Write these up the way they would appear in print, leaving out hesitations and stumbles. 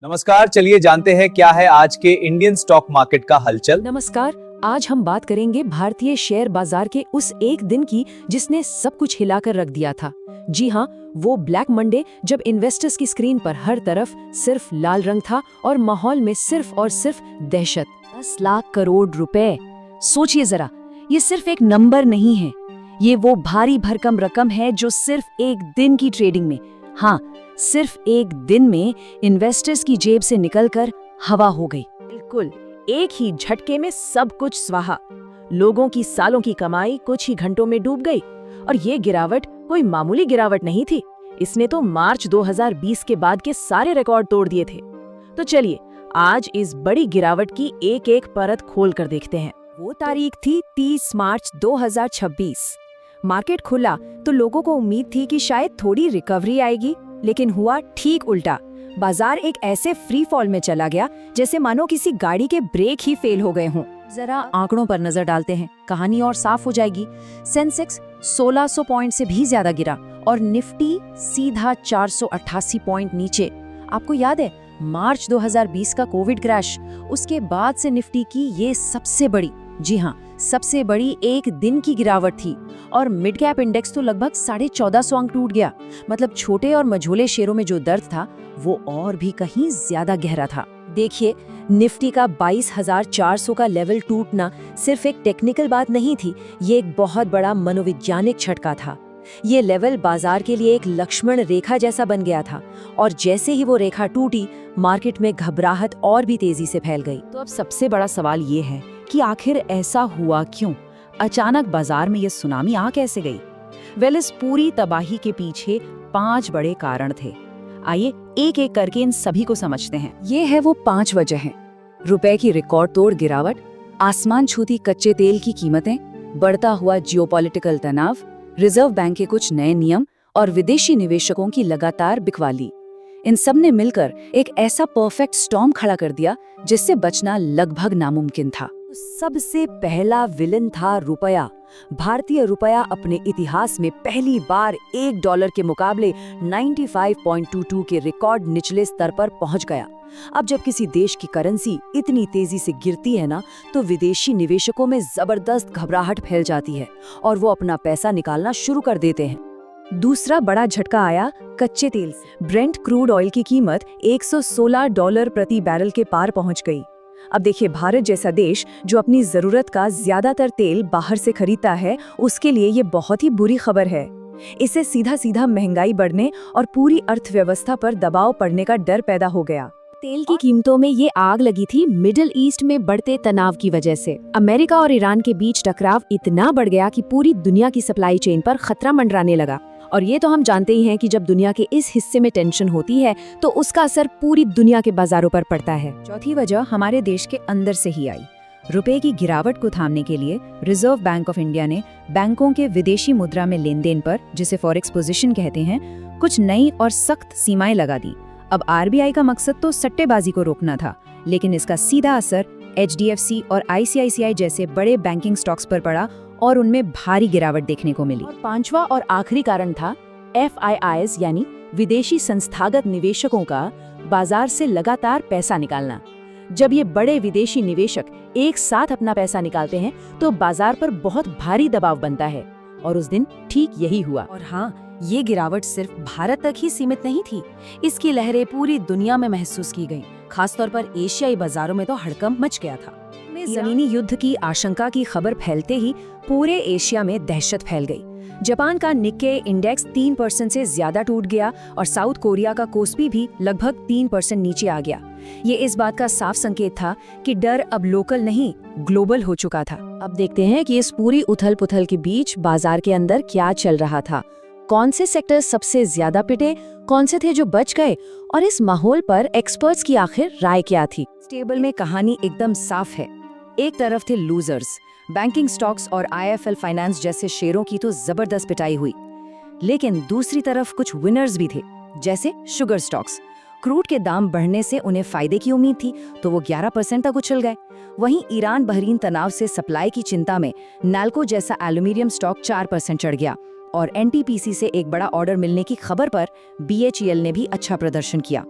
नमस्कार, चलिए जानते हैं क्या है आज के इंडियन स्टॉक मार्केट का हलचल। नमस्कार। आज हम बात करेंगे भारतीय शेयर बाजार के उस एक दिन की जिसने सब कुछ हिलाकर रख दिया था। जी हाँ, वो ब्लैक मंडे जब इन्वेस्टर्स की स्क्रीन पर हर तरफ सिर्फ लाल रंग था और माहौल में सिर्फ और सिर्फ दहशत। 10 लाख करोड़ रुपए। सोचिए जरा, ये सिर्फ एक नंबर नहीं है, ये वो भारी भरकम रकम है जो सिर्फ एक दिन की ट्रेडिंग में, हाँ, सिर्फ एक दिन में इन्वेस्टर्स की जेब से निकलकर हवा हो गई। बिल्कुल एक ही झटके में सब कुछ स्वाहा। लोगों की सालों की कमाई कुछ ही घंटों में डूब गई। और ये गिरावट कोई मामूली गिरावट नहीं थी, इसने तो मार्च 2020 के बाद के सारे रिकॉर्ड तोड़ दिए थे। तो चलिए आज इस बड़ी गिरावट की एक एक परत खोल कर देखते हैं। वो तारीख थी 30 मार्च 2026। मार्केट खुला तो लोगों को उम्मीद थी कि शायद थोड़ी रिकवरी आएगी, लेकिन हुआ ठीक उल्टा। बाजार एक ऐसे फ्री फॉल में चला गया जैसे मानो किसी गाड़ी के ब्रेक ही फेल हो गए हों। जरा आंकड़ों पर नजर डालते हैं, कहानी और साफ हो जाएगी। सेंसेक्स 1600 पॉइंट से भी ज्यादा गिरा और निफ्टी सीधा 488 पॉइंट नीचे। आपको याद है मार्च 2020 का कोविड क्रैश, उसके बाद से निफ्टी की ये सबसे बड़ी, जी हाँ, सबसे बड़ी एक दिन की गिरावट थी। और मिड कैप इंडेक्स तो लगभग 1450 अंक टूट गया। मतलब छोटे और मझोले शेयरों में जो दर्द था वो और भी कहीं ज्यादा गहरा था। देखिए, निफ्टी का 22,400 का लेवल टूटना सिर्फ एक टेक्निकल बात नहीं थी, ये एक बहुत बड़ा मनोवैज्ञानिक झटका था। ये लेवल बाजार के लिए एक लक्ष्मण रेखा जैसा बन गया था और जैसे ही वो रेखा टूटी, मार्केट में घबराहट और भी तेजी से फैल गई। तो अब सबसे बड़ा सवाल ये है कि आखिर ऐसा हुआ क्यों? अचानक बाजार में ये सुनामी आ कैसे गई? इस पूरी तबाही के पीछे 5 बड़े कारण थे। आइए एक एक करके इन सभी को समझते हैं। ये है वो 5 वजह। रुपए की रिकॉर्ड तोड़ गिरावट, आसमान छूती कच्चे तेल की कीमतें, बढ़ता हुआ जियोपॉलिटिकल तनाव, रिजर्व बैंक के कुछ नए नियम और विदेशी निवेशकों की लगातार बिकवाली। इन सब ने मिलकर एक ऐसा परफेक्ट स्टॉर्म खड़ा कर दिया जिससे बचना लगभग नामुमकिन था। सबसे पहला विलन था रुपया। भारतीय रुपया अपने इतिहास में पहली बार $1 के मुकाबले 95.22 के रिकॉर्ड निचले स्तर पर पहुंच गया। अब जब किसी देश की करेंसी इतनी तेजी से गिरती है ना, तो विदेशी निवेशकों में जबरदस्त घबराहट फैल जाती है और वो अपना पैसा निकालना शुरू कर देते हैं। दूसरा बड़ा झटका आया कच्चे तेल से। ब्रेंट क्रूड ऑयल की कीमत $116 प्रति बैरल के पार पहुंच गई। अब देखिए, भारत जैसा देश जो अपनी जरूरत का ज्यादातर तेल बाहर से खरीदता है, उसके लिए ये बहुत ही बुरी खबर है। इससे सीधा सीधा महंगाई बढ़ने और पूरी अर्थव्यवस्था पर दबाव पड़ने का डर पैदा हो गया। तेल की कीमतों में ये आग लगी थी मिडिल ईस्ट में बढ़ते तनाव की वजह से। अमेरिका और ईरान के बीच टकराव इतना बढ़ गया कि पूरी दुनिया की सप्लाई चेन पर खतरा मंडराने लगा। और ये तो हम जानते ही हैं कि जब दुनिया के इस हिस्से में टेंशन होती है तो उसका असर पूरी दुनिया के बाजारों पर पड़ता है। चौथी वजह हमारे देश के अंदर से ही आई। रुपए की गिरावट को थामने के लिए रिजर्व बैंक ऑफ इंडिया ने बैंकों के विदेशी मुद्रा में लेन देन पर, जिसे फॉरेक्स पोजीशन कहते हैं, कुछ नई और सख्त सीमाएं लगा दी। अब आरबीआई का मकसद तो सट्टेबाजी को रोकना था, लेकिन इसका सीधा असर HDFC और ICICI जैसे बड़े बैंकिंग स्टॉक्स पर पड़ा और उनमें भारी गिरावट देखने को मिली। और पांचवा और आखिरी कारण था FIIs यानी विदेशी संस्थागत निवेशकों का बाजार से लगातार पैसा निकालना। जब ये बड़े विदेशी निवेशक एक साथ अपना पैसा निकालते हैं तो बाजार पर बहुत भारी दबाव बनता है और उस दिन ठीक यही हुआ। और हाँ, ये गिरावट सिर्फ भारत तक ही सीमित नहीं थी, इसकी लहरें पूरी दुनिया में महसूस की गईं। खासतौर पर एशियाई बाजारों में तो हड़कंप मच गया था। जमीनी युद्ध की आशंका की खबर फैलते ही पूरे एशिया में दहशत फैल गई। जापान का निक्के इंडेक्स 3% से ज्यादा टूट गया और साउथ कोरिया का कोस्पी भी लगभग 3% नीचे आ गया। ये इस बात का साफ संकेत था कि डर अब लोकल नहीं, ग्लोबल हो चुका था। अब देखते हैं कि इस पूरी उथल पुथल के बीच बाजार के अंदर क्या चल रहा था। कौन से सेक्टर सबसे ज्यादा पिटे, कौन से थे जो बच गए, और इस माहौल पर एक्सपर्ट्स की आखिर राय क्या थी। टेबल में कहानी एकदम साफ है। एक तरफ थे लूजर्स, बैंकिंग स्टॉक्स और IIFL फाइनेंस जैसे शेयरों की तो जबरदस्त पिटाई हुई, लेकिन दूसरी तरफ कुछ विनर्स भी थे, जैसे शुगर स्टॉक्स। क्रूड के दाम बढ़ने से उन्हें फायदे की उम्मीद थी तो वो 11% तक उछल गए। वहीं ईरान बहरीन तनाव से सप्लाई की चिंता में नैल्को जैसा एल्यूमिनियम स्टॉक 4% चढ़ गया और NTPC से एक बड़ा ऑर्डर मिलने की खबर पर BHEL ने भी अच्छा प्रदर्शन किया।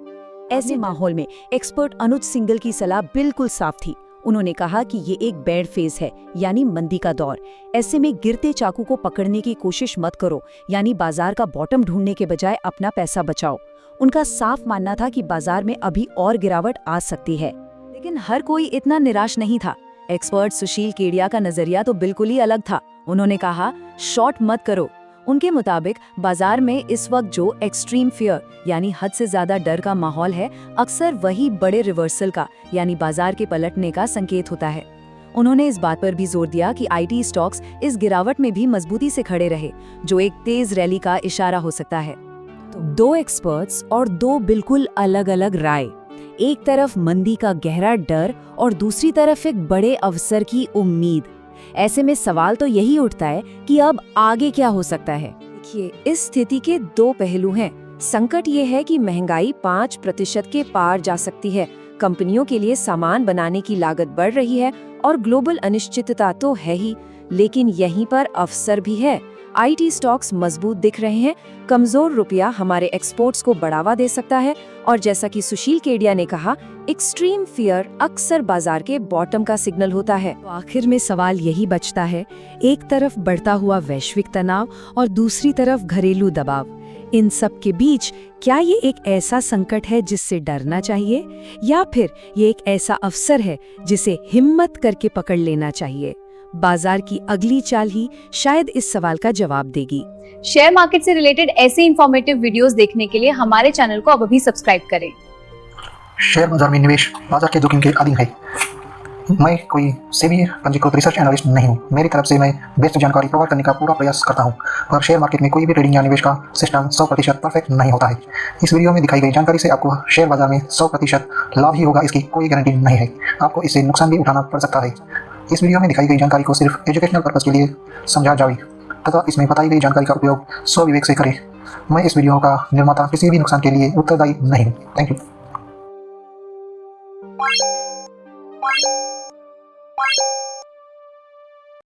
ऐसे माहौल में एक्सपर्ट अनुज सिंघल की सलाह बिल्कुल साफ थी। उन्होंने कहा कि ये एक बैड फेज है, यानी मंदी का दौर। ऐसे में गिरते चाकू को पकड़ने की कोशिश मत करो, यानी बाजार का बॉटम ढूंढने के बजाय अपना पैसा बचाओ। उनका साफ मानना था कि बाजार में अभी और गिरावट आ सकती है, लेकिन हर कोई इतना निराश नहीं था। एक्सपर्ट सुशील केडिया का नजरिया तो बिल्कुल ही अलग था। उन्होंने कहा, शॉर्ट मत करो। उनके मुताबिक बाजार में इस वक्त जो एक्सट्रीम फियर यानी हद से ज्यादा डर का माहौल है, अक्सर वही बड़े रिवर्सल का यानी बाजार के पलटने का संकेत होता है। उन्होंने इस बात पर भी जोर दिया कि आईटी स्टॉक्स इस गिरावट में भी मजबूती से खड़े रहे, जो एक तेज रैली का इशारा हो सकता है। तो दो एक्सपर्ट्स और दो बिल्कुल अलग अलग राय, एक तरफ मंदी का गहरा डर और दूसरी तरफ एक बड़े अवसर की उम्मीद। ऐसे में सवाल तो यही उठता है कि अब आगे क्या हो सकता है। देखिए, इस स्थिति के दो पहलू हैं। संकट ये है कि महंगाई 5% के पार जा सकती है, कंपनियों के लिए सामान बनाने की लागत बढ़ रही है और ग्लोबल अनिश्चितता तो है ही, लेकिन यहीं पर अवसर भी है। आईटी स्टॉक्स मजबूत दिख रहे हैं, कमजोर रुपया हमारे एक्सपोर्ट्स को बढ़ावा दे सकता है और जैसा कि सुशील केडिया ने कहा, एक्सट्रीम फियर अक्सर बाजार के बॉटम का सिग्नल होता है। तो आखिर में सवाल यही बचता है, एक तरफ बढ़ता हुआ वैश्विक तनाव और दूसरी तरफ घरेलू दबाव। इन सब के बीच क्या ये एक ऐसा संकट है जिससे डरना चाहिए, या फिर ये एक ऐसा अवसर है जिसे हिम्मत करके पकड़ लेना चाहिए? बाजार की अगली चाल ही शायद इस सवाल का जवाब देगी। शेयर मार्केट से रिलेटेड ऐसे इंफॉर्मेटिव वीडियोस देखने के लिए हमारे चैनल को अब अभी सब्सक्राइब करें। शेयर बाजार में निवेश बाजार के जोखिम के अधीन है। मैं कोई सेबी पंजीकृत रिसर्च एनालिस्ट नहीं हूँ। मेरी तरफ से मैं बेस्ट जानकारी प्रोवाइड करने का पूरा प्रयास करता हूँ, पर शेयर मार्केट में कोई भी ट्रेडिंग या निवेश का सिस्टम 100% परफेक्ट नहीं होता है। इस वीडियो में दिखाई गई जानकारी से आपको शेयर बाजार में 100% लाभ ही होगा, इसकी कोई गारंटी नहीं है। आपको इससे नुकसान भी उठाना पड़ सकता है। इस वीडियो में दिखाई गई जानकारी को सिर्फ एजुकेशनल पर्पस के लिए समझा जाए तथा इसमें बताई गई जानकारी का उपयोग स्वविवेक से करें। मैं इस वीडियो का निर्माता किसी भी नुकसान के लिए उत्तरदायी नहीं हूँ। Thank you.